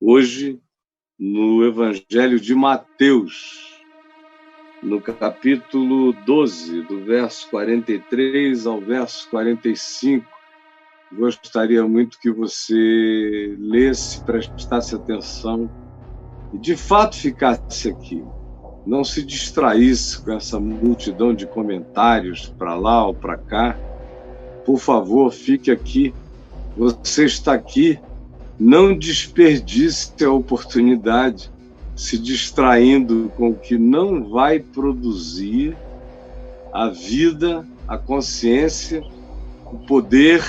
Hoje, no Evangelho de Mateus, no capítulo 12, do verso 43 ao verso 45. Gostaria muito que você lesse, prestasse atenção e, de fato, ficasse aqui. Não se distraísse com essa multidão de comentários para lá ou para cá. Por favor, fique aqui. Você está aqui. Não desperdice a oportunidade se distraindo com o que não vai produzir a vida, a consciência, o poder,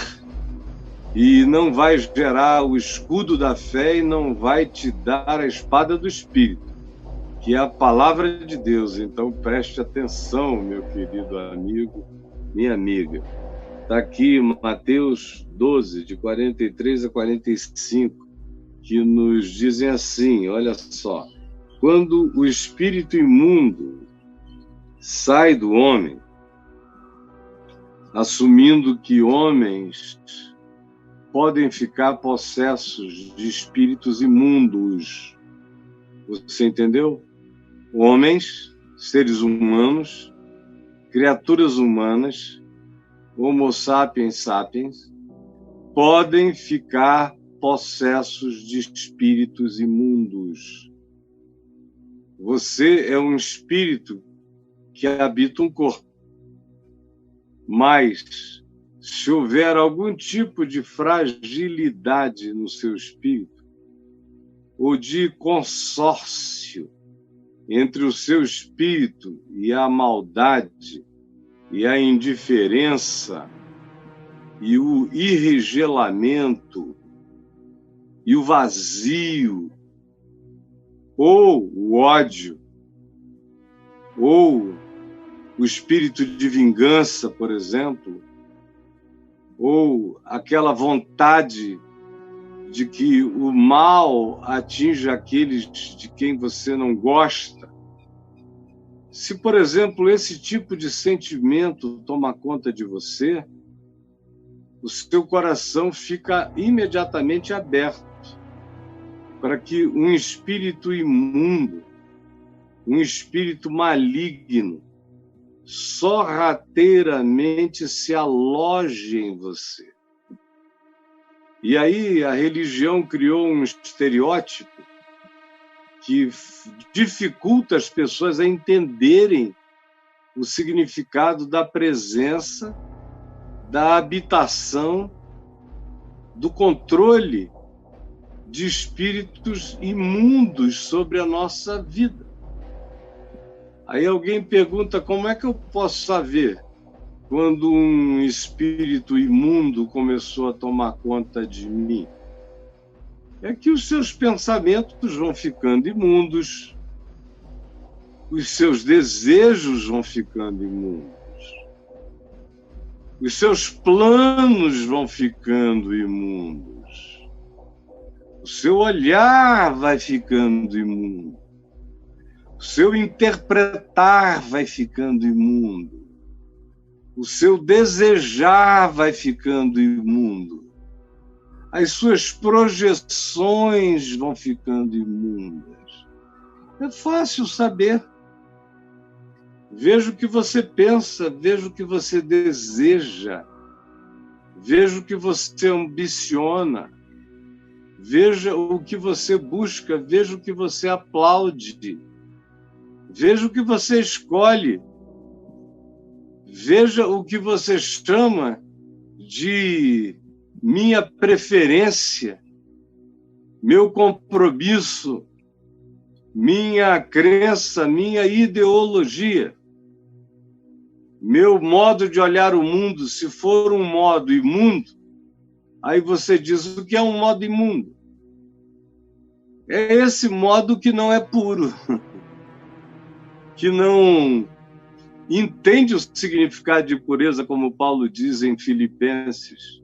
e não vai gerar o escudo da fé e não vai te dar a espada do Espírito, que é a palavra de Deus. Então preste atenção, meu querido amigo, minha amiga. Está aqui Mateus 12, de 43 a 45, que nos dizem assim, olha só: quando o espírito imundo sai do homem, assumindo que homens podem ficar possessos de espíritos imundos. Você entendeu? Homens, seres humanos, criaturas humanas, Homo sapiens sapiens, podem ficar possessos de espíritos imundos. Você é um espírito que habita um corpo. Mas, se houver algum tipo de fragilidade no seu espírito, ou de consórcio entre o seu espírito e a maldade, e a indiferença, e o irregelamento, e o vazio, ou o ódio, ou o espírito de vingança, por exemplo, ou aquela vontade de que o mal atinja aqueles de quem você não gosta. Se, por exemplo, esse tipo de sentimento toma conta de você, o seu coração fica imediatamente aberto para que um espírito imundo, um espírito maligno, sorrateiramente se aloje em você. E aí a religião criou um estereótipo que dificulta as pessoas a entenderem o significado da presença, da habitação, do controle de espíritos imundos sobre a nossa vida. Aí alguém pergunta: como é que eu posso saber quando um espírito imundo começou a tomar conta de mim? É que os seus pensamentos vão ficando imundos, os seus desejos vão ficando imundos, os seus planos vão ficando imundos, o seu olhar vai ficando imundo, o seu interpretar vai ficando imundo, o seu desejar vai ficando imundo, as suas projeções vão ficando imundas. É fácil saber. Veja o que você pensa, veja o que você deseja, veja o que você ambiciona, veja o que você busca, veja o que você aplaude, veja o que você escolhe, veja o que você chama de minha preferência, meu compromisso, minha crença, minha ideologia, meu modo de olhar o mundo. Se for um modo imundo, aí você diz: o que é um modo imundo? É esse modo que não é puro, que não entende o significado de pureza, como Paulo diz em Filipenses.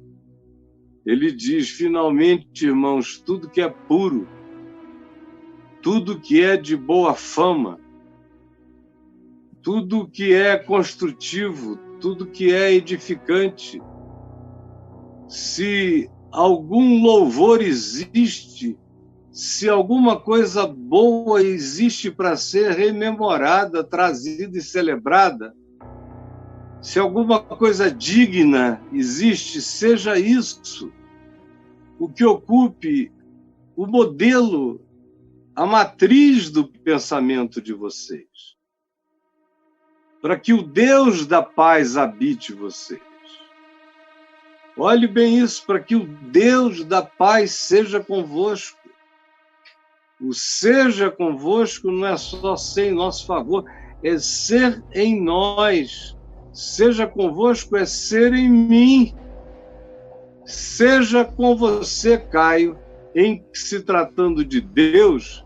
Ele diz: finalmente, irmãos, tudo que é puro, tudo que é de boa fama, tudo que é construtivo, tudo que é edificante, se algum louvor existe, se alguma coisa boa existe para ser rememorada, trazida e celebrada, se alguma coisa digna existe, seja isso o que ocupe o modelo, a matriz do pensamento de vocês, para que o Deus da paz habite vocês. Olhe bem isso, para que o Deus da paz seja convosco. O seja convosco não é só ser em nosso favor, é ser em nós. Seja convosco é ser em mim. Seja com você, Caio, em se tratando de Deus,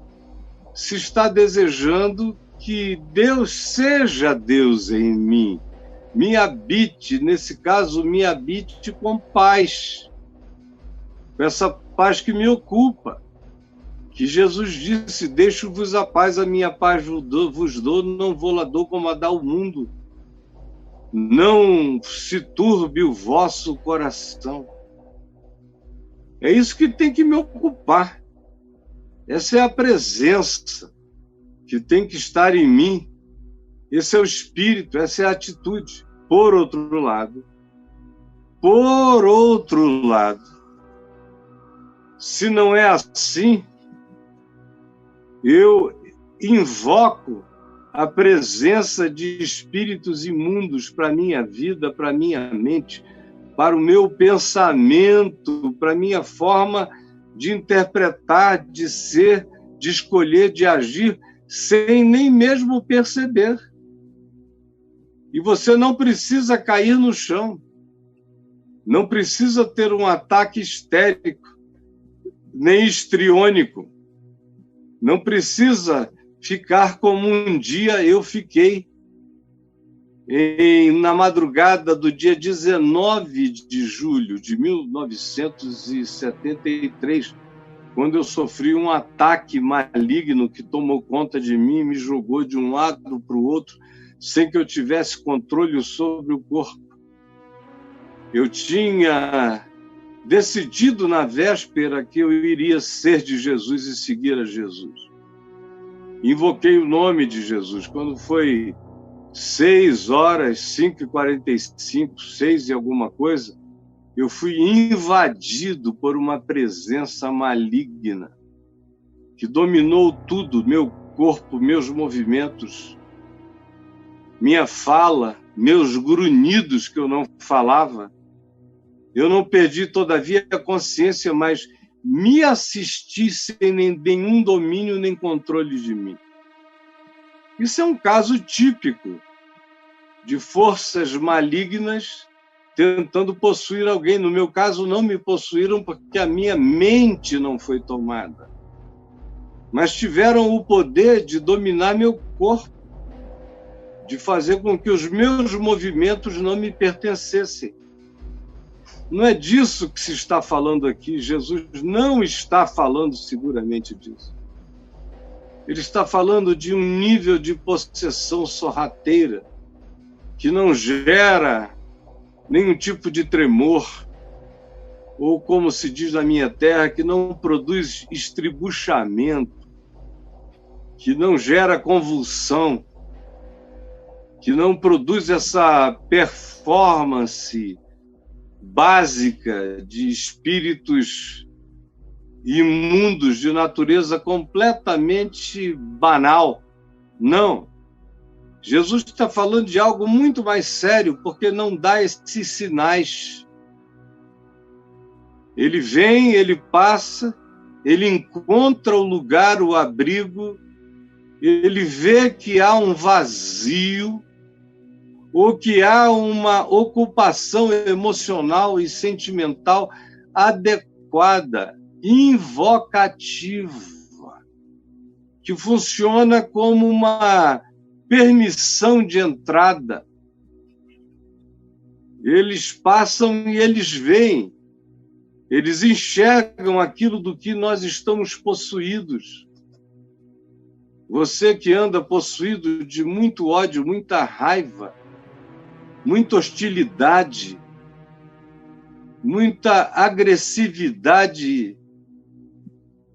se está desejando que Deus seja Deus em mim. Me habite, nesse caso, me habite com paz. Com essa paz que me ocupa. Que Jesus disse, deixo-vos a paz, a minha paz vos dou, não vou-la dou como a dá o mundo. Não se turbe o vosso coração. É isso que tem que me ocupar. Essa é a presença que tem que estar em mim. Esse é o espírito, essa é a atitude. Por outro lado, se não é assim, eu invoco a presença de espíritos imundos para a minha vida, para a minha mente, para o meu pensamento, para a minha forma de interpretar, de ser, de escolher, de agir, sem nem mesmo perceber. E você não precisa cair no chão, não precisa ter um ataque histérico, nem histriônico, não precisa ficar como um dia eu fiquei na madrugada do dia 19 de julho de 1973, quando eu sofri um ataque maligno que tomou conta de mim e me jogou de um lado para o outro, sem que eu tivesse controle sobre o corpo. Eu tinha decidido na véspera que eu iria ser de Jesus e seguir a Jesus. Invoquei o nome de Jesus. Quando foi 6h, 5h45, 6 e alguma coisa, eu fui invadido por uma presença maligna que dominou tudo, meu corpo, meus movimentos, minha fala, meus grunhidos que eu não falava. Eu não perdi, todavia, a consciência, mas me assisti sem nenhum domínio nem controle de mim. Isso é um caso típico de forças malignas tentando possuir alguém. No meu caso, não me possuíram porque a minha mente não foi tomada, mas tiveram o poder de dominar meu corpo, de fazer com que os meus movimentos não me pertencessem. Não é disso que se está falando aqui. Jesus não está falando seguramente disso. Ele está falando de um nível de possessão sorrateira que não gera nenhum tipo de tremor, ou, como se diz na minha terra, que não produz estribuchamento, que não gera convulsão, que não produz essa performance básica de espíritos imundos de natureza completamente banal. Não. Jesus está falando de algo muito mais sério, porque não dá esses sinais. Ele vem, ele passa, ele encontra o lugar, o abrigo, ele vê que há um vazio, ou que há uma ocupação emocional e sentimental adequada, invocativa, que funciona como uma permissão de entrada. Eles passam e eles veem, eles enxergam aquilo do que nós estamos possuídos. Você que anda possuído de muito ódio, muita raiva, muita hostilidade, muita agressividade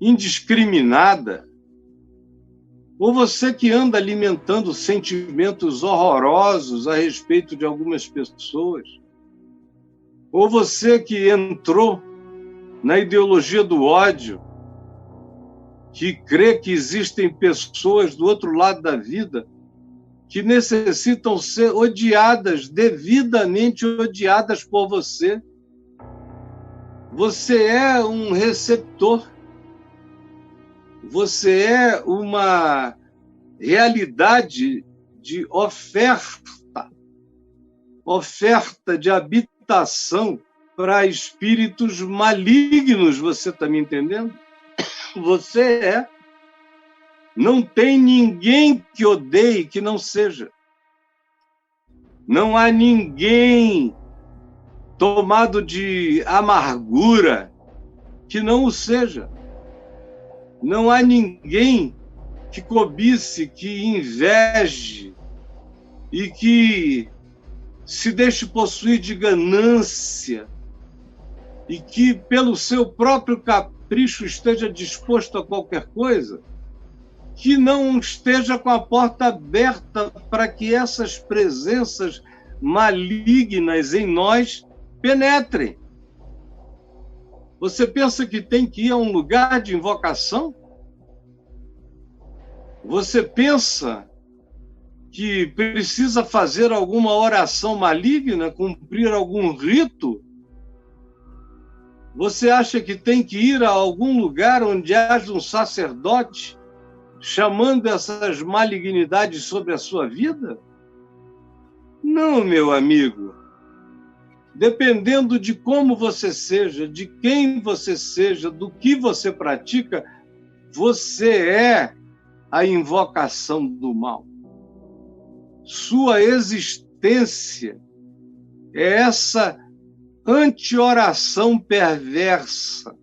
indiscriminada, ou você que anda alimentando sentimentos horrorosos a respeito de algumas pessoas, ou você que entrou na ideologia do ódio, que crê que existem pessoas do outro lado da vida que necessitam ser odiadas, devidamente odiadas por você. Você é um receptor. Você é uma realidade de oferta de habitação para espíritos malignos, você está me entendendo? Você é. Não tem ninguém que odeie que não seja. Não há ninguém tomado de amargura que não o seja. Não há ninguém que cobice, que inveje e que se deixe possuir de ganância e que, pelo seu próprio capricho, esteja disposto a qualquer coisa, que não esteja com a porta aberta para que essas presenças malignas em nós penetrem. Você pensa que tem que ir a um lugar de invocação? Você pensa que precisa fazer alguma oração maligna, cumprir algum rito? Você acha que tem que ir a algum lugar onde haja um sacerdote chamando essas malignidades sobre a sua vida? Não, meu amigo. Dependendo de como você seja, de quem você seja, do que você pratica, você é a invocação do mal. Sua existência é essa anti-oração perversa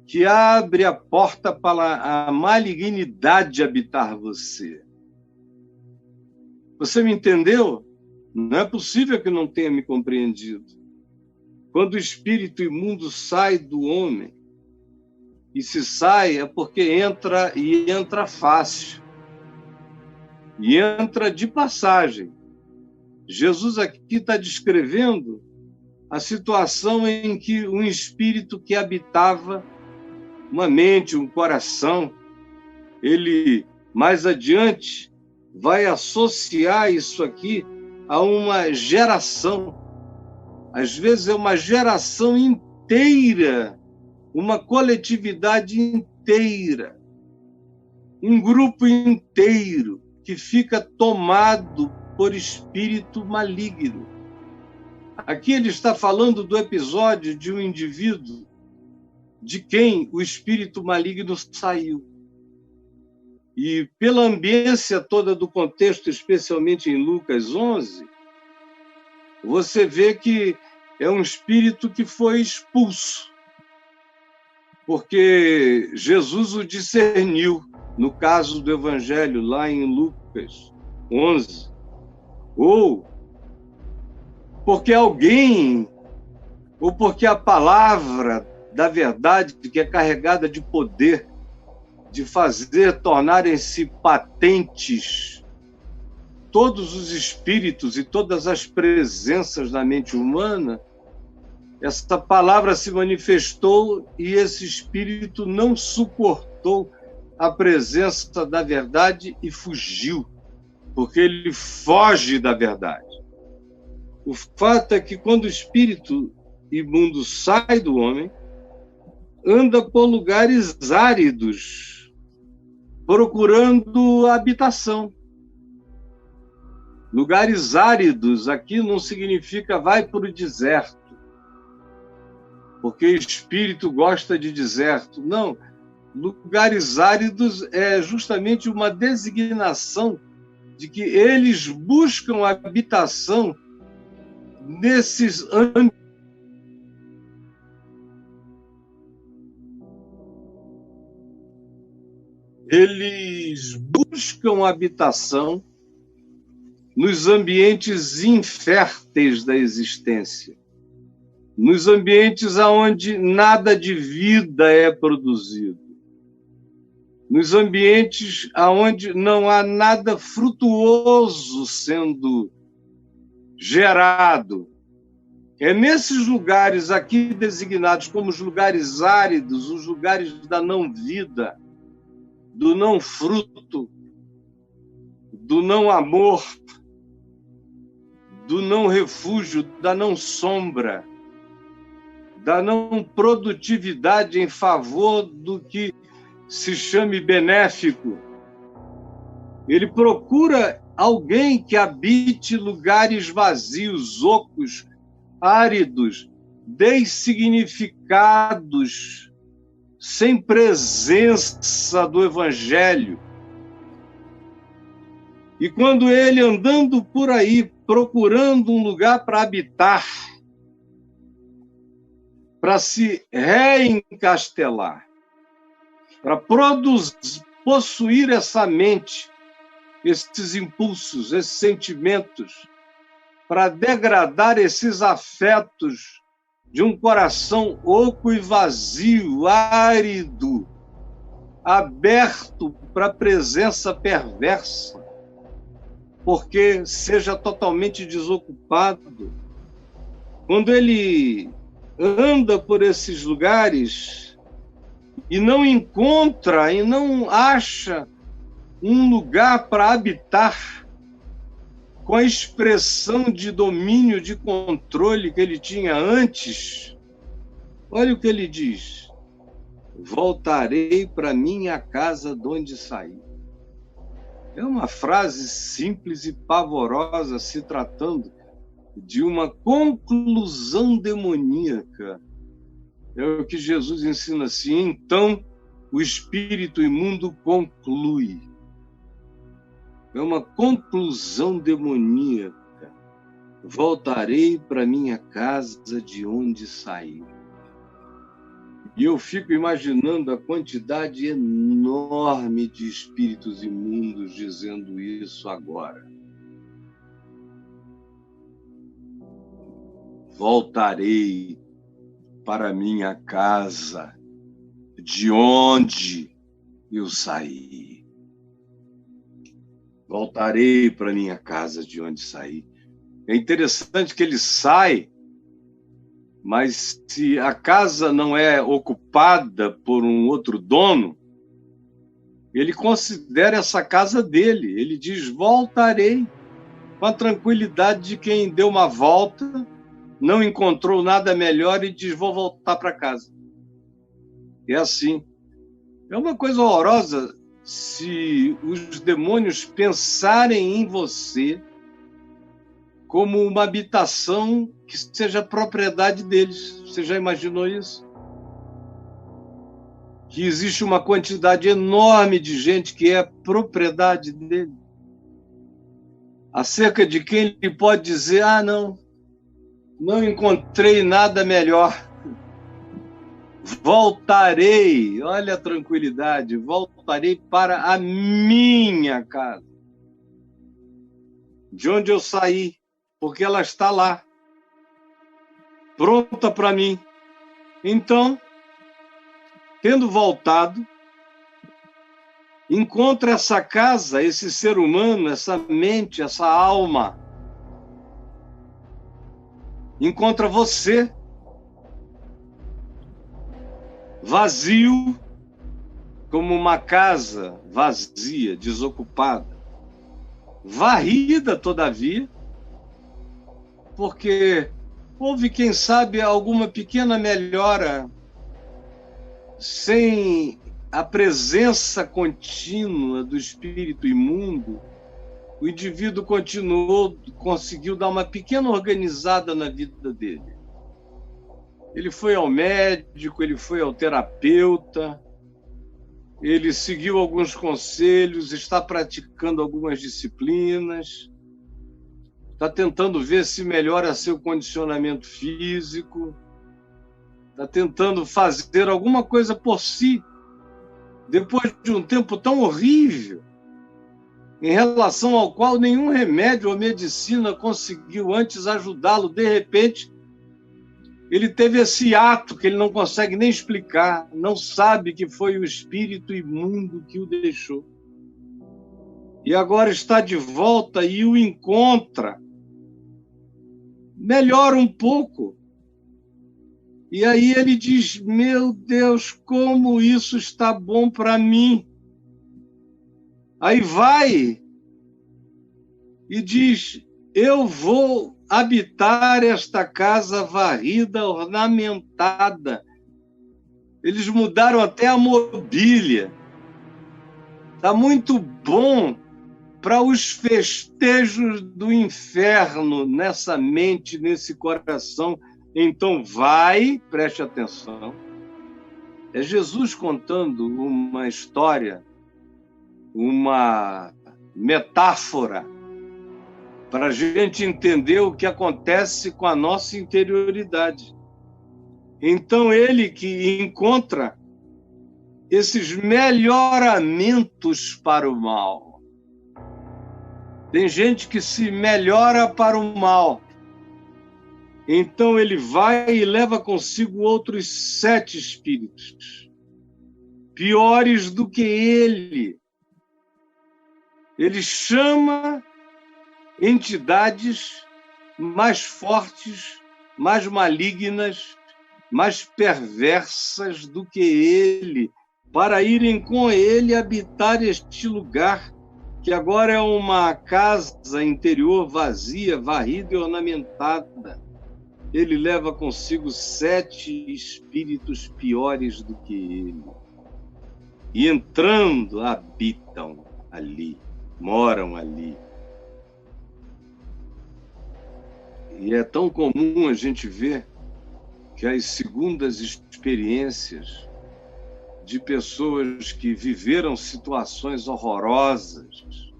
que abre a porta para a malignidade habitar você. Você me entendeu? Não é possível que não tenha me compreendido. Quando o espírito imundo sai do homem, e se sai é porque entra, e entra fácil. E entra de passagem. Jesus aqui está descrevendo a situação em que um espírito que habitava uma mente, um coração, ele, mais adiante, vai associar isso aqui a uma geração. Às vezes é uma geração inteira, uma coletividade inteira, um grupo inteiro que fica tomado por espírito maligno. Aqui ele está falando do episódio de um indivíduo de quem o espírito maligno saiu. E pela ambiência toda do contexto, especialmente em Lucas 11, você vê que é um espírito que foi expulso, porque Jesus o discerniu, no caso do Evangelho, lá em Lucas 11, ou porque alguém, ou porque a palavra da verdade, que é carregada de poder, de fazer tornarem-se patentes todos os espíritos e todas as presenças da mente humana, essa palavra se manifestou e esse espírito não suportou a presença da verdade e fugiu, porque ele foge da verdade. O fato é que quando o espírito imundo sai do homem, anda por lugares áridos, procurando habitação. Lugares áridos aqui não significa vai para o deserto, porque espírito gosta de deserto. Não, lugares áridos é justamente uma designação de que eles buscam habitação nesses ambientes. Eles buscam habitação nos ambientes inférteis da existência, nos ambientes onde nada de vida é produzido. nos ambientes onde não há nada frutuoso sendo gerado. É nesses lugares aqui designados como os lugares áridos, os lugares da não-vida, do não-fruto, do não-amor, do não-refúgio, da não-sombra, da não-produtividade em favor do que se chame benéfico. Ele procura alguém que habite lugares vazios, ocos, áridos, dessignificados, sem presença do Evangelho. E quando ele, andando por aí, procurando um lugar para habitar, para se reencastelar, para possuir essa mente, esses impulsos, esses sentimentos, para degradar esses afetos de um coração oco e vazio, árido, aberto para a presença perversa, porque seja totalmente desocupado. Quando ele anda por esses lugares e não encontra e não acha um lugar para habitar com a expressão de domínio, de controle que ele tinha antes, olha o que ele diz: voltarei para minha casa de onde saí. É uma frase simples e pavorosa, se tratando de uma conclusão demoníaca. É o que Jesus ensina assim: então o espírito imundo conclui. É uma conclusão demoníaca. Voltarei para minha casa de onde saí. E eu fico imaginando a quantidade enorme de espíritos imundos dizendo isso agora. Voltarei para minha casa de onde eu saí. Voltarei para minha casa de onde saí. É interessante que ele sai, mas se a casa não é ocupada por um outro dono, ele considera essa casa dele. Ele diz: voltarei, com a tranquilidade de quem deu uma volta, não encontrou nada melhor e diz: vou voltar para casa. É assim. É uma coisa horrorosa se os demônios pensarem em você como uma habitação que seja propriedade deles. Você já imaginou isso? Que existe uma quantidade enorme de gente que é propriedade dele, acerca de quem ele pode dizer: ah, não encontrei nada melhor. Voltarei, olha a tranquilidade, voltarei para a minha casa, de onde eu saí, porque ela está lá, pronta para mim. Então, tendo voltado, encontra essa casa, esse ser humano, essa mente, essa alma. Encontra você, vazio, como uma casa vazia, desocupada, varrida, todavia, porque houve, quem sabe, alguma pequena melhora. Sem a presença contínua do espírito imundo, o indivíduo conseguiu dar uma pequena organizada na vida dele. Ele foi ao médico, ele foi ao terapeuta, ele seguiu alguns conselhos, está praticando algumas disciplinas, está tentando ver se melhora seu condicionamento físico, está tentando fazer alguma coisa por si, depois de um tempo tão horrível, em relação ao qual nenhum remédio ou medicina conseguiu antes ajudá-lo. De repente, ele teve esse ato que ele não consegue nem explicar, não sabe que foi o espírito imundo que o deixou. E agora está de volta e o encontra. Melhora um pouco. E aí ele diz: meu Deus, como isso está bom para mim. Aí vai e diz: eu vou habitar esta casa varrida, ornamentada. Eles mudaram até a mobília. Está muito bom para os festejos do inferno nessa mente, nesse coração. Então vai, preste atenção. É Jesus contando uma história, uma metáfora, para a gente entender o que acontece com a nossa interioridade. Então, ele que encontra esses melhoramentos para o mal. Tem gente que se melhora para o mal. Então, ele vai e leva consigo outros 7 espíritos, piores do que ele. Ele chama entidades mais fortes, mais malignas, mais perversas do que ele, para irem com ele habitar este lugar, que agora é uma casa interior vazia, varrida e ornamentada. Ele leva consigo 7 espíritos piores do que ele. E entrando, habitam ali, moram ali. E é tão comum a gente ver que as segundas experiências de pessoas que viveram situações horrorosas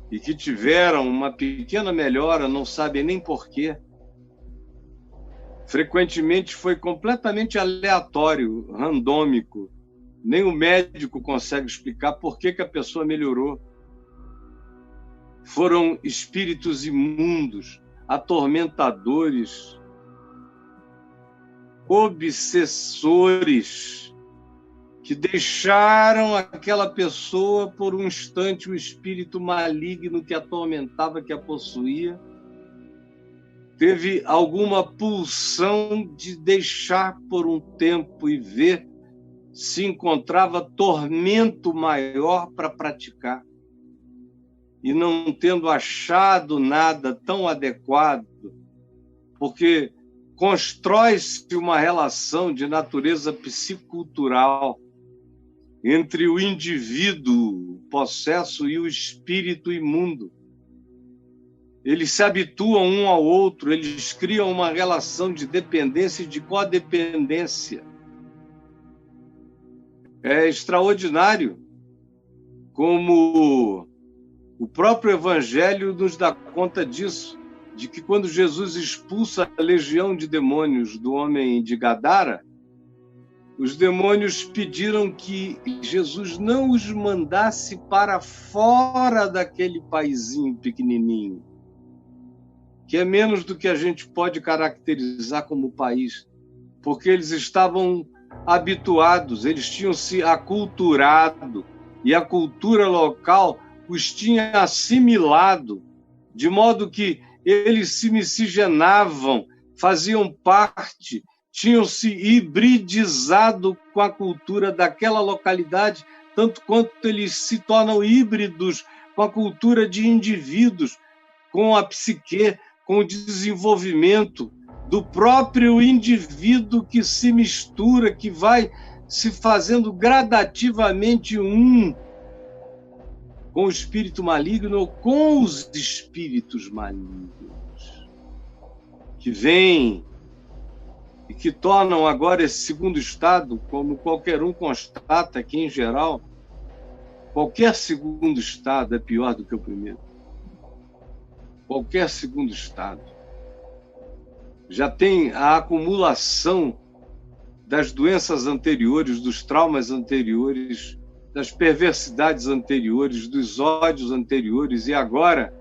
e que tiveram uma pequena melhora, não sabem nem porquê. Frequentemente foi completamente aleatório, randômico. Nem o médico consegue explicar por que a pessoa melhorou. Foram espíritos imundos, atormentadores, obsessores, que deixaram aquela pessoa por um instante, o espírito maligno que a atormentava, que a possuía, teve alguma pulsão de deixar por um tempo e ver se encontrava tormento maior para praticar. E não tendo achado nada tão adequado, porque constrói-se uma relação de natureza psicultural entre o indivíduo possesso e o espírito imundo. Eles se habituam um ao outro, eles criam uma relação de dependência e de codependência. É extraordinário como o próprio Evangelho nos dá conta disso, de que quando Jesus expulsa a legião de demônios do homem de Gadara, os demônios pediram que Jesus não os mandasse para fora daquele paizinho pequenininho, que é menos do que a gente pode caracterizar como país, porque eles estavam habituados, eles tinham se aculturado, e a cultura local os tinha assimilado, de modo que eles se miscigenavam, faziam parte, tinham se hibridizado com a cultura daquela localidade, tanto quanto eles se tornam híbridos com a cultura de indivíduos, com a psique, com o desenvolvimento do próprio indivíduo que se mistura, que vai se fazendo gradativamente um com o espírito maligno ou com os espíritos malignos, que vêm e que tornam agora esse segundo estado, como qualquer um constata que, em geral, qualquer segundo estado é pior do que o primeiro. Qualquer segundo estado. Já tem a acumulação das doenças anteriores, dos traumas anteriores, das perversidades anteriores, dos ódios anteriores, e agora,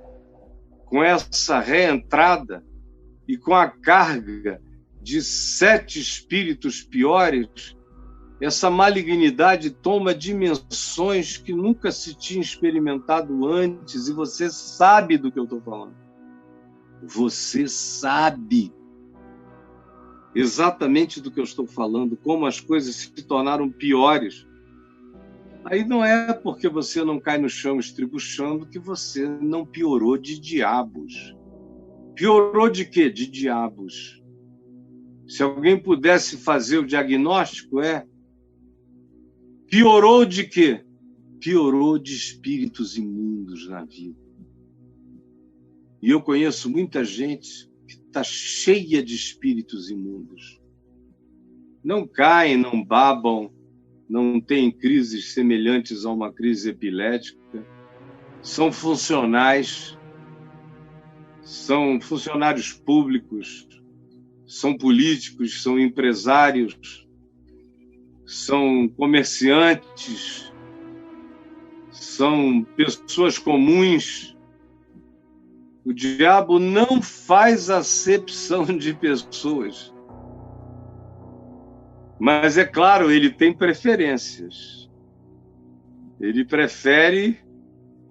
com essa reentrada e com a carga de 7 espíritos piores, essa malignidade toma dimensões que nunca se tinha experimentado antes, e você sabe do que eu estou falando. Você sabe exatamente do que eu estou falando, como as coisas se tornaram piores. Aí não é porque você não cai no chão estribuchando que você não piorou de diabos. Piorou de quê? De diabos. Se alguém pudesse fazer o diagnóstico, piorou de quê? Piorou de espíritos imundos na vida. E eu conheço muita gente que está cheia de espíritos imundos. Não caem, não babam, não têm crises semelhantes a uma crise epilética, são funcionais, são funcionários públicos, são políticos, são empresários, são comerciantes, são pessoas comuns. O diabo não faz acepção de pessoas. Mas, é claro, ele tem preferências. Ele prefere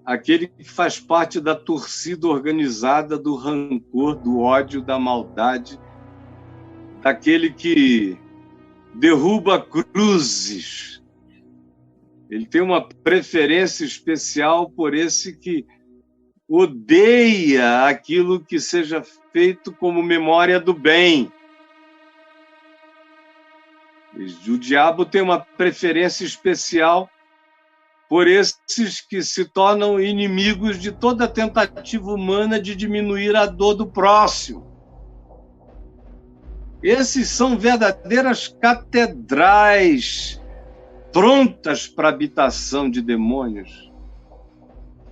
aquele que faz parte da torcida organizada do rancor, do ódio, da maldade, daquele que derruba cruzes. Ele tem uma preferência especial por esse que odeia aquilo que seja feito como memória do bem. O diabo tem uma preferência especial por esses que se tornam inimigos de toda tentativa humana de diminuir a dor do próximo. Esses são verdadeiras catedrais prontas para a habitação de demônios.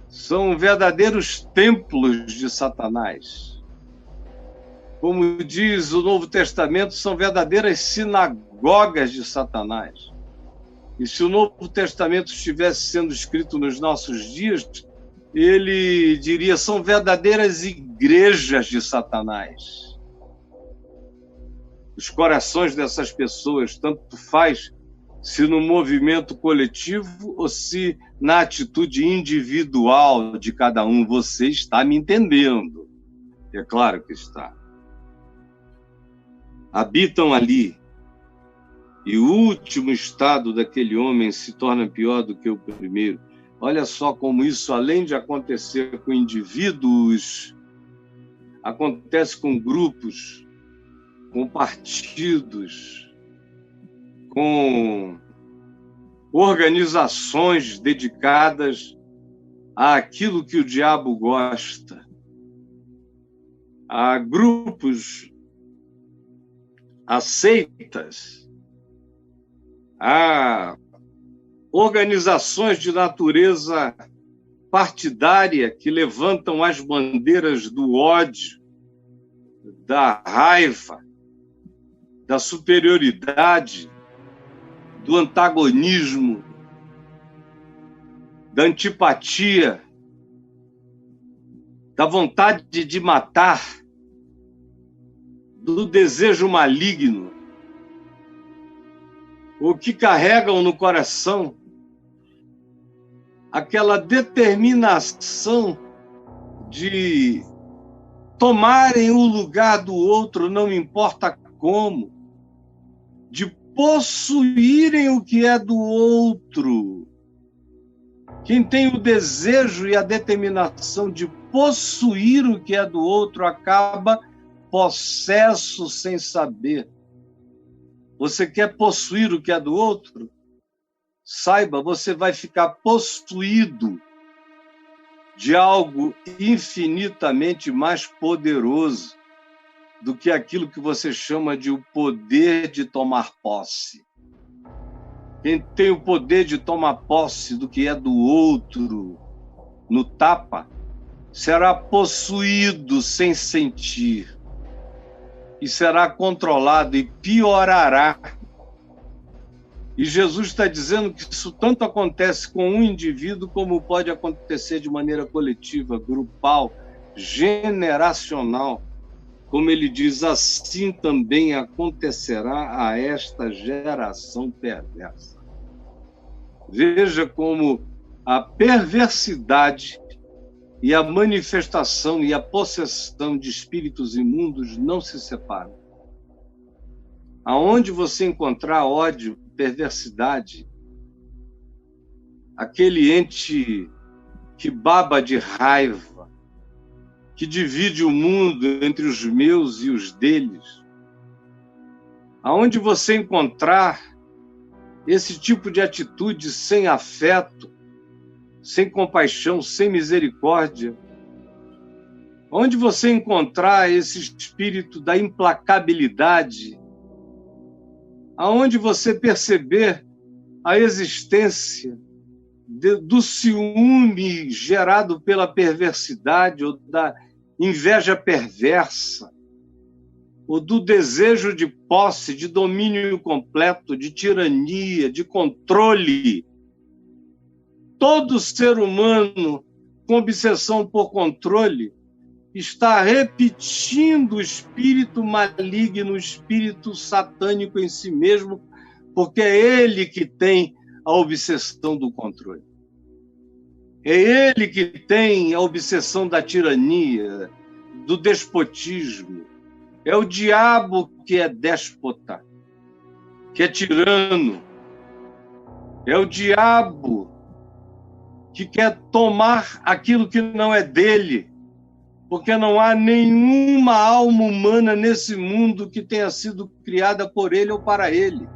São verdadeiros templos de Satanás. Como diz o Novo Testamento, são verdadeiras sinagogas de Satanás. E se o Novo Testamento estivesse sendo escrito nos nossos dias, ele diria, são verdadeiras igrejas de Satanás. Os corações dessas pessoas, tanto faz se no movimento coletivo ou se na atitude individual de cada um. Você está me entendendo? É claro que está. Habitam ali. E o último estado daquele homem se torna pior do que o primeiro. Olha só como isso, além de acontecer com indivíduos, acontece com grupos, com partidos, com organizações dedicadas àquilo que o diabo gosta. Há grupos, há seitas, há organizações de natureza partidária que levantam as bandeiras do ódio, da raiva, da superioridade, do antagonismo, da antipatia, da vontade de matar, do desejo maligno, o que carregam no coração aquela determinação de tomarem o lugar do outro, não importa como, de possuírem o que é do outro. Quem tem o desejo e a determinação de possuir o que é do outro acaba possesso sem saber. Você quer possuir o que é do outro? Saiba, você vai ficar possuído de algo infinitamente mais poderoso do que aquilo que você chama de o poder de tomar posse. Quem tem o poder de tomar posse do que é do outro no tapa, será possuído sem sentir. E será controlado e piorará. E Jesus está dizendo que isso tanto acontece com um indivíduo como pode acontecer de maneira coletiva, grupal, generacional, como ele diz, assim também acontecerá a esta geração perversa. Veja como a perversidade e a manifestação e a possessão de espíritos imundos não se separam. Aonde você encontrar ódio, perversidade, aquele ente que baba de raiva, que divide o mundo entre os meus e os deles, aonde você encontrar esse tipo de atitude sem afeto, sem compaixão, sem misericórdia, onde você encontrar esse espírito da implacabilidade, aonde você perceber a existência do ciúme gerado pela perversidade ou da inveja perversa, ou do desejo de posse, de domínio completo, de tirania, de controle. Todo ser humano com obsessão por controle está repetindo o espírito maligno, o espírito satânico em si mesmo, porque é ele que tem a obsessão do controle. É ele que tem a obsessão da tirania, do despotismo. É o diabo que é déspota, que é tirano. É o diabo que quer tomar aquilo que não é dele, porque não há nenhuma alma humana nesse mundo que tenha sido criada por ele ou para ele.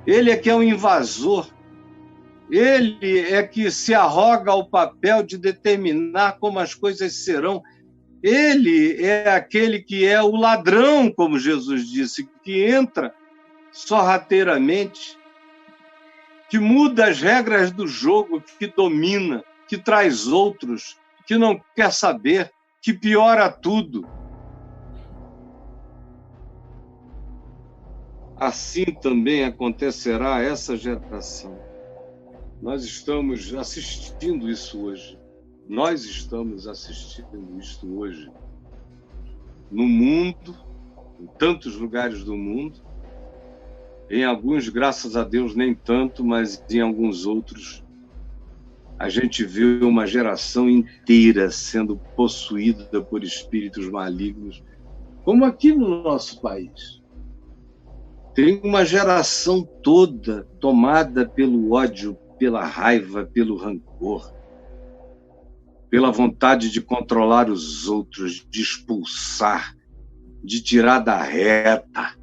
Ele é que é um invasor. Ele é que se arroga ao papel de determinar como as coisas serão. Ele é aquele que é o ladrão, como Jesus disse, que entra sorrateiramente, que muda as regras do jogo, que domina, que traz outros, que não quer saber, que piora tudo. Assim também acontecerá a essa geração. Nós estamos assistindo isso hoje. Nós estamos assistindo isto hoje. No mundo, em tantos lugares do mundo, em alguns, graças a Deus, nem tanto, mas em alguns outros, a gente vê uma geração inteira sendo possuída por espíritos malignos, como aqui no nosso país. Tem uma geração toda tomada pelo ódio, pela raiva, pelo rancor, pela vontade de controlar os outros, de expulsar, de tirar da reta.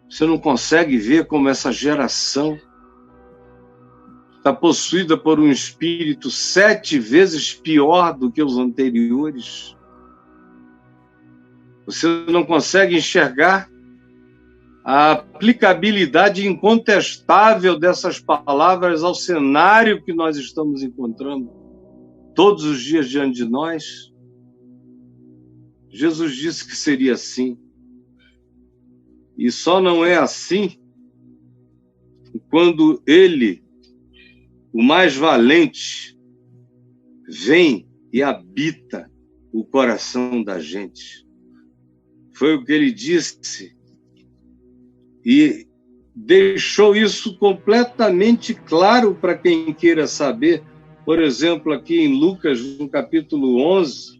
Você não consegue ver como essa geração está possuída por um espírito 7 vezes pior do que os anteriores. Você não consegue enxergar a aplicabilidade incontestável dessas palavras ao cenário que nós estamos encontrando todos os dias diante de nós. Jesus disse que seria assim. E só não é assim quando ele, o mais valente, vem e habita o coração da gente. Foi o que ele disse e deixou isso completamente claro para quem queira saber. Por exemplo, aqui em Lucas, no capítulo 11,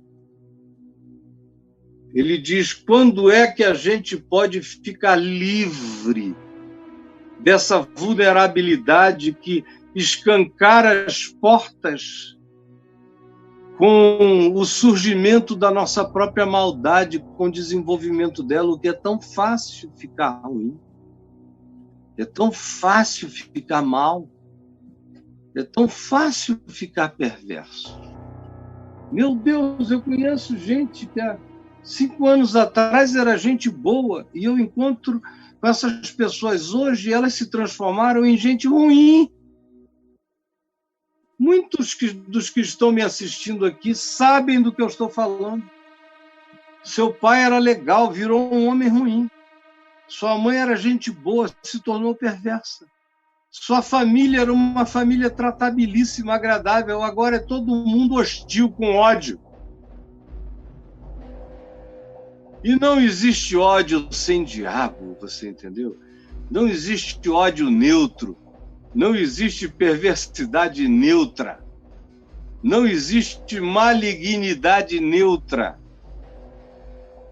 ele diz: quando é que a gente pode ficar livre dessa vulnerabilidade que escancara as portas com o surgimento da nossa própria maldade, com o desenvolvimento dela, o que é tão fácil ficar ruim, é tão fácil ficar mal, é tão fácil ficar perverso. Meu Deus, eu conheço gente que há 5 anos atrás era gente boa, e eu encontro com essas pessoas hoje, elas se transformaram em gente ruim. Muitos dos que estão me assistindo aqui sabem do que eu estou falando. Seu pai era legal, virou um homem ruim. Sua mãe era gente boa, se tornou perversa. Sua família era uma família tratabilíssima, agradável. Agora é todo mundo hostil, com ódio. E não existe ódio sem diabo, você entendeu? Não existe ódio neutro. Não existe perversidade neutra. Não existe malignidade neutra.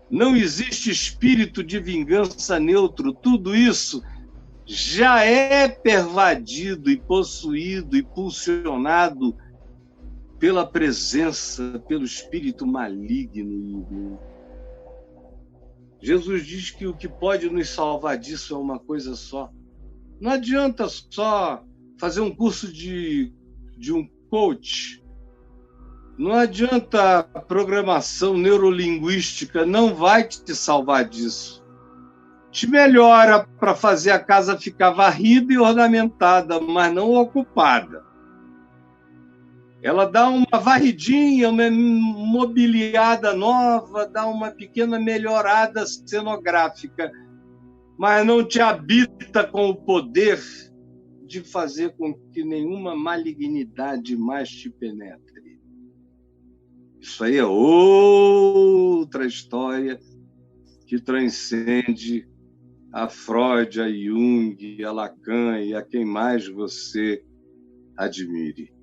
Não existe espírito de vingança neutro. Tudo isso já é pervadido e possuído e pulsionado pela presença, pelo espírito maligno. Jesus diz que o que pode nos salvar disso é uma coisa só. Não adianta só fazer um curso de um coach. Não adianta programação neurolinguística, não vai te salvar disso. Te melhora para fazer a casa ficar varrida e ornamentada, mas não ocupada. Ela dá uma varridinha, uma mobiliada nova, dá uma pequena melhorada cenográfica, mas não te habita com o poder de fazer com que nenhuma malignidade mais te penetre. Isso aí é outra história que transcende a Freud, a Jung, a Lacan e a quem mais você admire.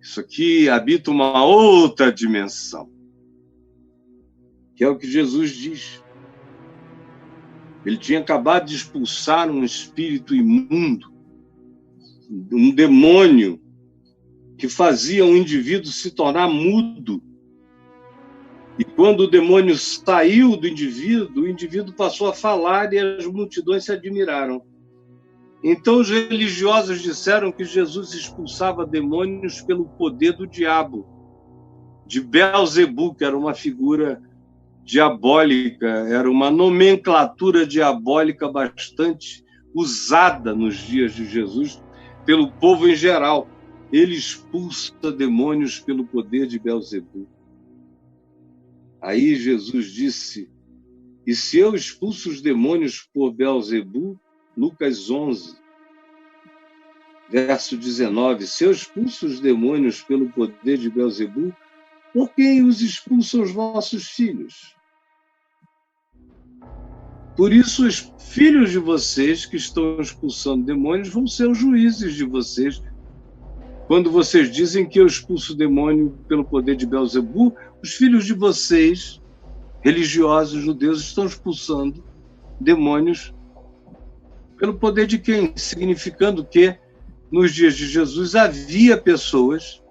Isso aqui habita uma outra dimensão, que é o que Jesus diz. Ele tinha acabado de expulsar um espírito imundo, um demônio que fazia um indivíduo se tornar mudo. E quando o demônio saiu do indivíduo, o indivíduo passou a falar e as multidões se admiraram. Então os religiosos disseram que Jesus expulsava demônios pelo poder do diabo, de Belzebu, que era uma figura diabólica, era uma nomenclatura diabólica bastante usada nos dias de Jesus pelo povo em geral. Ele expulsa demônios pelo poder de Belzebu. Aí Jesus disse: e se eu expulso os demônios por Belzebu, Lucas 11, verso 19, se eu expulso os demônios pelo poder de Belzebu, por quem os expulsam os vossos filhos? Por isso, os filhos de vocês que estão expulsando demônios vão ser os juízes de vocês. Quando vocês dizem que eu expulso o demônio pelo poder de Belzebu, os filhos de vocês, religiosos judeus, estão expulsando demônios pelo poder de quem? Significando que, nos dias de Jesus, havia pessoas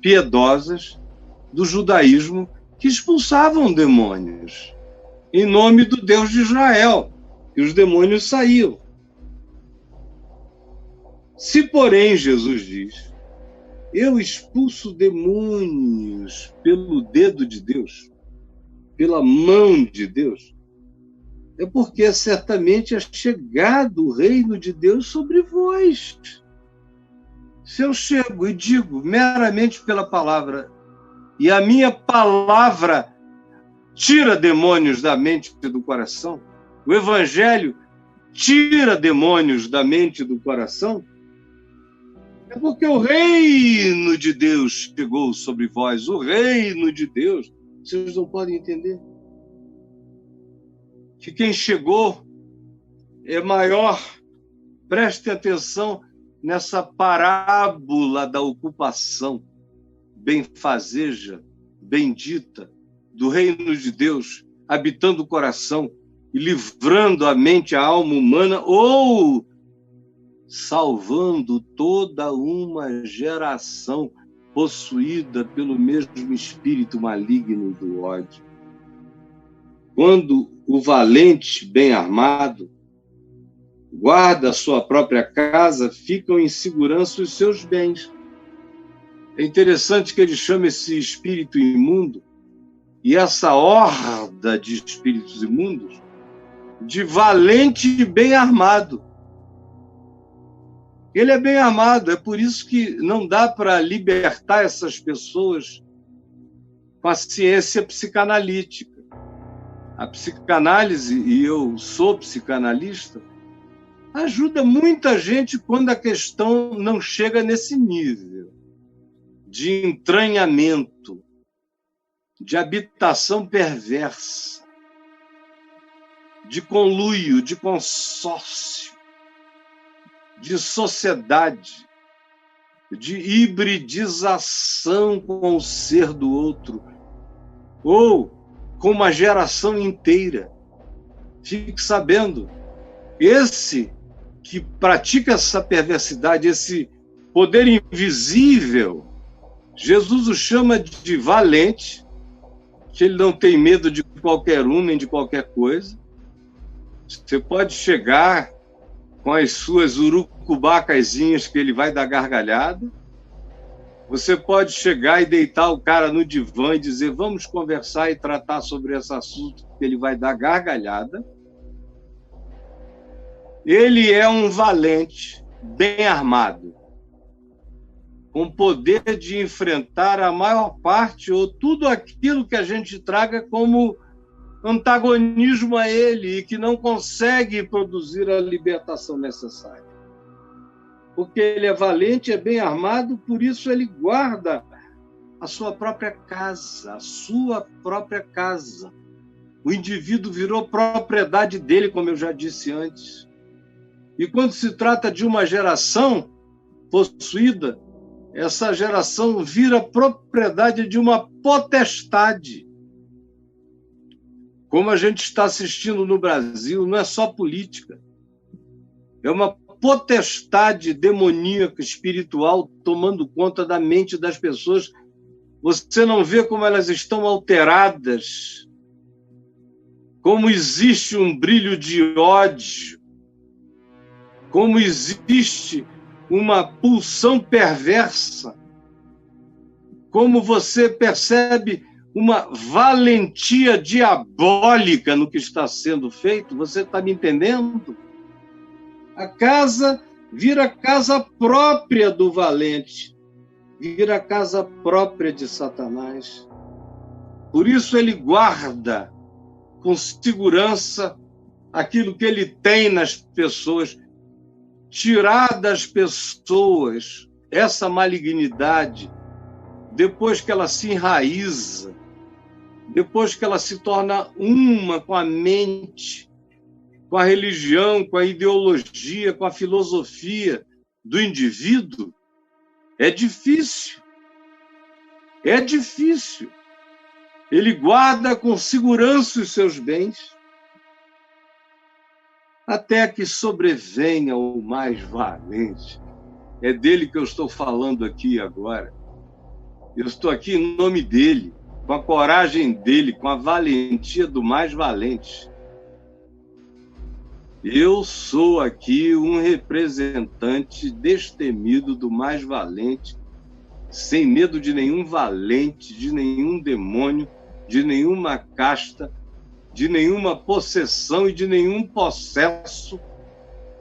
piedosas do judaísmo que expulsavam demônios em nome do Deus de Israel, e os demônios saíam. Se, porém, Jesus diz, eu expulso demônios pelo dedo de Deus, pela mão de Deus, é porque certamente é chegado o reino de Deus sobre vós. Se eu chego e digo meramente pela palavra, e a minha palavra tira demônios da mente e do coração, o Evangelho tira demônios da mente e do coração, é porque o reino de Deus chegou sobre vós, o reino de Deus. Vocês não podem entender que quem chegou é maior. Preste atenção nessa parábola da ocupação benfazeja, bendita, do reino de Deus, habitando o coração e livrando a mente, a alma humana, ou salvando toda uma geração possuída pelo mesmo espírito maligno do ódio. Quando o valente, bem armado, guarda a sua própria casa, ficam em segurança os seus bens. É interessante que ele chama esse espírito imundo e essa horda de espíritos imundos de valente e bem armado. Ele é bem armado, é por isso que não dá para libertar essas pessoas com a ciência psicanalítica. A psicanálise, e eu sou psicanalista, ajuda muita gente quando a questão não chega nesse nível de entranhamento, de habitação perversa. de conluio, de consórcio, de sociedade, de hibridização com o ser do outro, ou com uma geração inteira. Fique sabendo, esse que pratica essa perversidade, esse poder invisível, Jesus o chama de valente, que ele não tem medo de qualquer um, nem de qualquer coisa. Você pode chegar com as suas urucubacazinhas que ele vai dar gargalhada. Você pode chegar e deitar o cara no divã e dizer, vamos conversar e tratar sobre esse assunto, que ele vai dar gargalhada. Ele é um valente, bem armado, com poder de enfrentar a maior parte ou tudo aquilo que a gente traga como antagonismo a ele e que não consegue produzir a libertação necessária. Porque ele é valente, é bem armado, por isso ele guarda a sua própria casa, a sua própria casa. O indivíduo virou propriedade dele, como eu já disse antes. E quando se trata de uma geração possuída, essa geração vira propriedade de uma potestade. Como a gente está assistindo no Brasil, não é só política. É uma potestade demoníaca, espiritual, tomando conta da mente das pessoas. Você não vê como elas estão alteradas, como existe um brilho de ódio, como existe uma pulsão perversa, como você percebe uma valentia diabólica no que está sendo feito. Você está me entendendo? A casa vira casa própria do valente, vira casa própria de Satanás. Por isso ele guarda com segurança aquilo que ele tem nas pessoas. Tirar das pessoas essa malignidade, depois que ela se enraiza, depois que ela se torna uma com a mente, com a religião, com a ideologia, com a filosofia do indivíduo, é difícil. É difícil. Ele guarda com segurança os seus bens, até que sobrevenha o mais valente. É dele que eu estou falando aqui agora. Eu estou aqui em nome dele, com a coragem dele, com a valentia do mais valente. Eu sou aqui um representante destemido do mais valente, sem medo de nenhum valente, de nenhum demônio, de nenhuma casta, de nenhuma possessão e de nenhum possesso,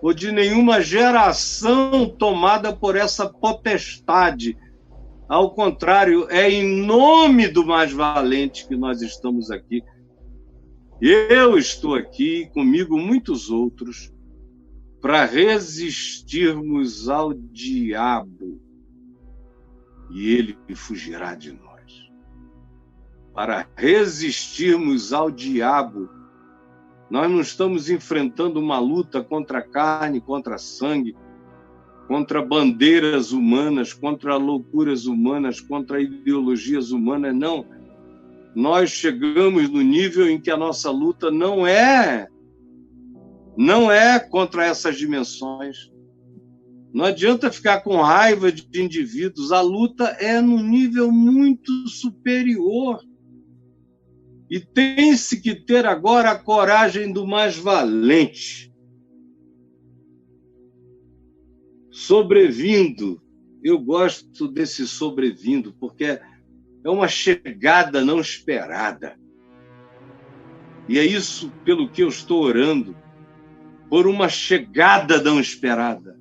ou de nenhuma geração tomada por essa potestade. Ao contrário, é em nome do mais valente que nós estamos aqui. Eu estou aqui, comigo muitos outros, para resistirmos ao diabo, e ele fugirá de nós. Para resistirmos ao diabo, nós não estamos enfrentando uma luta contra a carne, contra a sangue, contra bandeiras humanas, contra loucuras humanas, contra ideologias humanas, não. Nós chegamos no nível em que a nossa luta não é contra essas dimensões. Não adianta ficar com raiva de indivíduos, a luta é num nível muito superior. E tem-se que ter agora a coragem do mais valente. Sobrevindo, eu gosto desse sobrevindo, porque é uma chegada não esperada. E é isso pelo que eu estou orando, por uma chegada não esperada,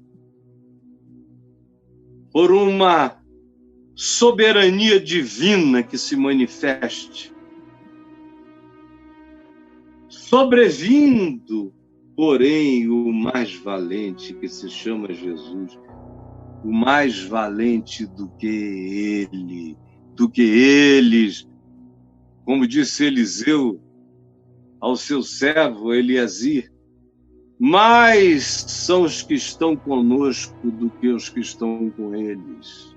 por uma soberania divina que se manifeste. Sobrevindo, porém, o mais valente, que se chama Jesus, o mais valente do que ele, do que eles, como disse Eliseu ao seu servo Eliasir: mais são os que estão conosco do que os que estão com eles.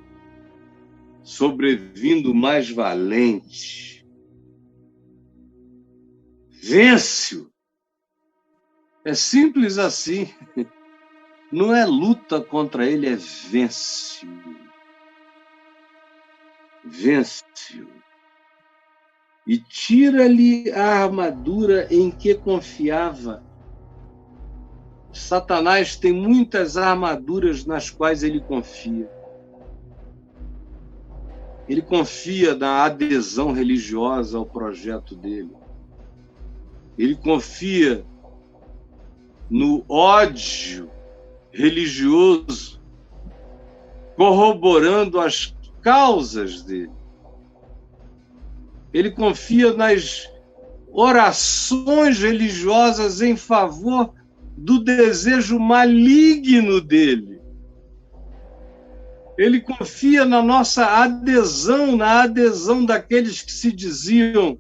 Sobrevindo mais valente, vence-o. É simples assim. Não é luta contra ele, é vence-o. Vence-o. E tira-lhe a armadura em que confiava. Satanás tem muitas armaduras nas quais ele confia. Ele confia na adesão religiosa ao projeto dele. Ele confia no ódio religioso, corroborando as causas dele. Ele confia nas orações religiosas em favor do desejo maligno dele. Ele confia na nossa adesão, na adesão daqueles que se diziam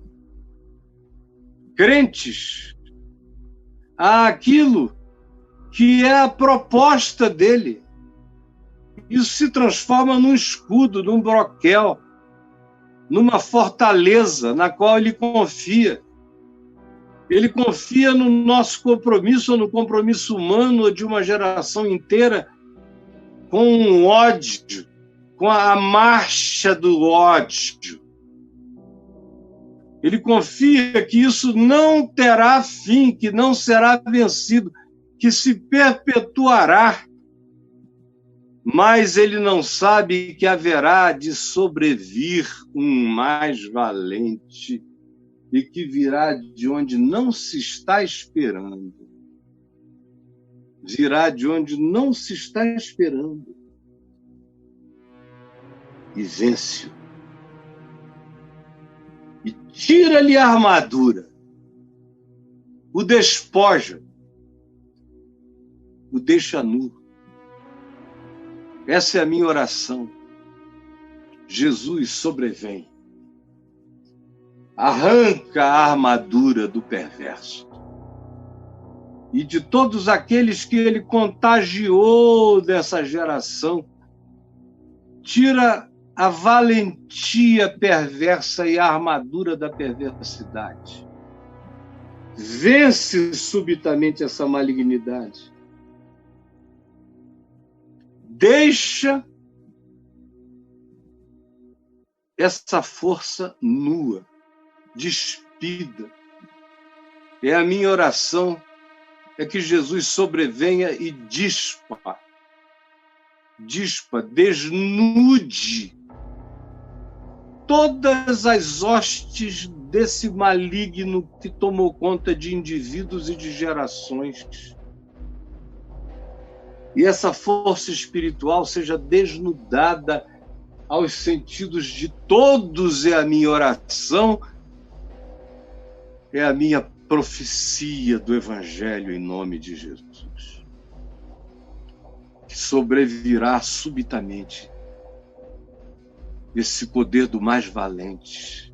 crentes àquilo que é a proposta dele. Isso se transforma num escudo, num broquel, numa fortaleza na qual ele confia. Ele confia no nosso compromisso, ou no compromisso humano de uma geração inteira com um ódio, com a marcha do ódio. Ele confia que isso não terá fim, que não será vencido, que se perpetuará. Mas ele não sabe que haverá de sobrevir um mais valente e que virá de onde não se está esperando. Virá de onde não se está esperando. E vence-o. E tira-lhe a armadura. O despoja. O deixa nu. Essa é a minha oração. Jesus sobrevém. Arranca a armadura do perverso. E de todos aqueles que ele contagiou dessa geração, tira a valentia perversa e a armadura da perversidade. Vence subitamente essa malignidade. Deixa essa força nua, despida. É a minha oração, é que Jesus sobrevenha e desnude todas as hostes desse maligno que tomou conta de indivíduos e de gerações. E essa força espiritual seja desnudada aos sentidos de todos, é a minha oração, é a minha profecia do Evangelho em nome de Jesus. Que sobrevirá subitamente esse poder do mais valente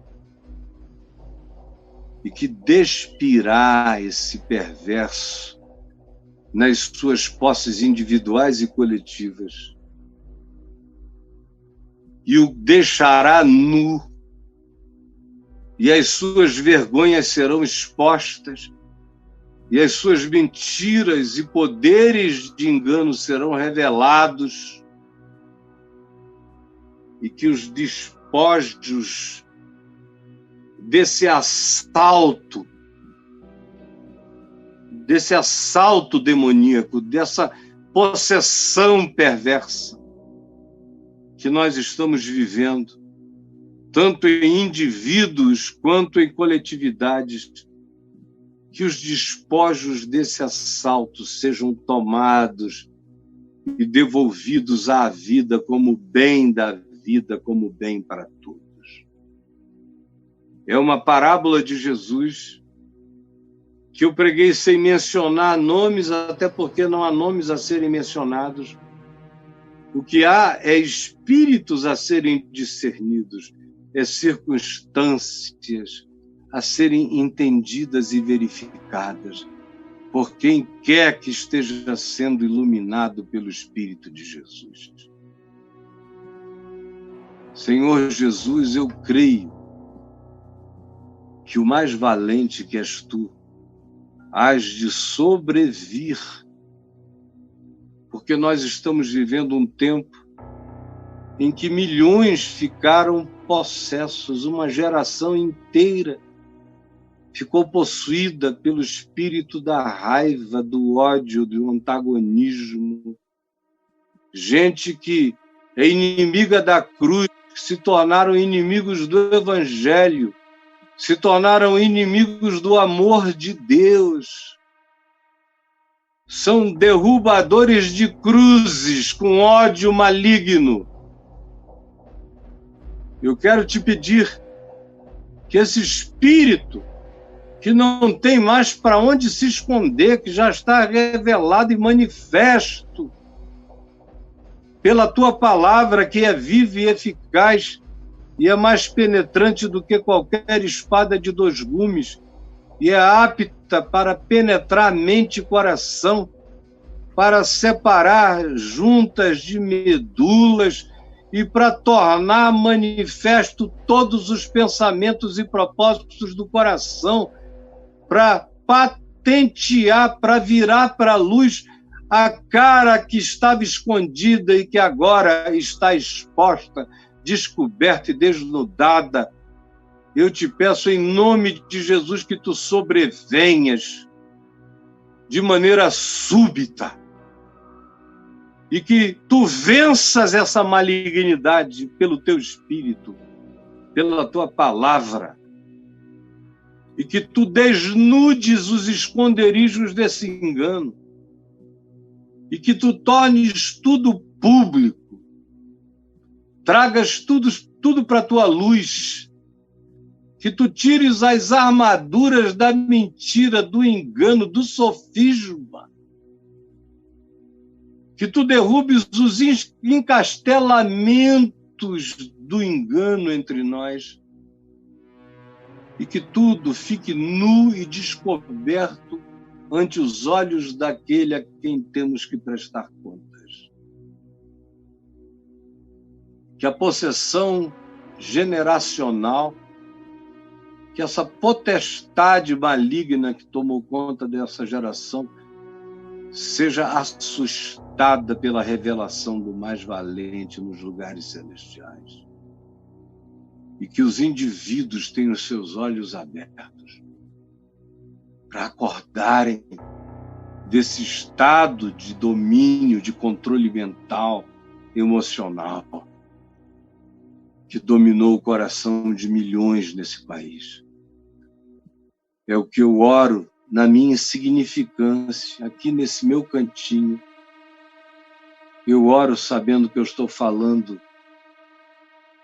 e que despirá esse perverso nas suas posses individuais e coletivas e o deixará nu, e as suas vergonhas serão expostas, e as suas mentiras e poderes de engano serão revelados, e que os despojos desse assalto demoníaco, dessa possessão perversa que nós estamos vivendo, tanto em indivíduos quanto em coletividades, que os despojos desse assalto sejam tomados e devolvidos à vida como bem da vida, como bem para todos. É uma parábola de Jesus que eu preguei sem mencionar nomes, até porque não há nomes a serem mencionados. O que há é espíritos a serem discernidos, é circunstâncias a serem entendidas e verificadas por quem quer que esteja sendo iluminado pelo Espírito de Jesus. Senhor Jesus, eu creio que o mais valente que és tu hás de sobrevir, porque nós estamos vivendo um tempo em que milhões ficaram possessos, uma geração inteira ficou possuída pelo espírito da raiva, do ódio, do antagonismo. Gente que é inimiga da cruz, que se tornaram inimigos do Evangelho, se tornaram inimigos do amor de Deus. São derrubadores de cruzes com ódio maligno. Eu quero te pedir que esse espírito, que não tem mais para onde se esconder, que já está revelado e manifesto pela tua palavra, que é viva e eficaz e é mais penetrante do que qualquer espada de 2 gumes e é apta para penetrar mente e coração, para separar juntas de medulas e para tornar manifesto todos os pensamentos e propósitos do coração, para patentear, para virar para a luz a cara que estava escondida e que agora está exposta, descoberta e desnudada. Eu te peço em nome de Jesus que tu sobrevenhas de maneira súbita e que tu venças essa malignidade pelo teu Espírito, pela tua palavra, e que tu desnudes os esconderijos desse engano, e que tu tornes tudo público, tragas tudo para a tua luz, que tu tires as armaduras da mentira, do engano, do sofisma, que tu derrubes os encastelamentos do engano entre nós e que tudo fique nu e descoberto ante os olhos daquele a quem temos que prestar contas. Que a possessão generacional, que essa potestade maligna que tomou conta dessa geração seja assustada pela revelação do mais valente nos lugares celestiais. E que os indivíduos tenham os seus olhos abertos para acordarem desse estado de domínio, de controle mental, emocional, que dominou o coração de milhões nesse país. É o que eu oro na minha insignificância, aqui nesse meu cantinho. Eu oro sabendo que eu estou falando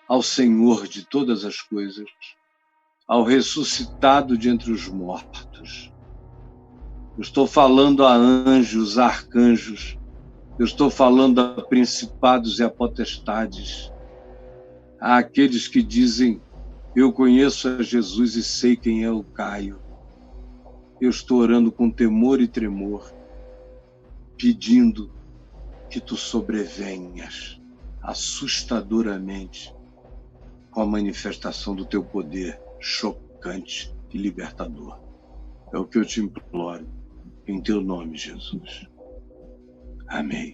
ao Senhor de todas as coisas, ao ressuscitado de entre os mortos. Eu estou falando a anjos, a arcanjos, eu estou falando a principados e a potestades, àqueles que dizem, eu conheço a Jesus e sei quem é o Caio. Eu estou orando com temor e tremor, pedindo que tu sobrevenhas assustadoramente com a manifestação do teu poder chocante e libertador. É o que eu te imploro, em teu nome, Jesus. Amém.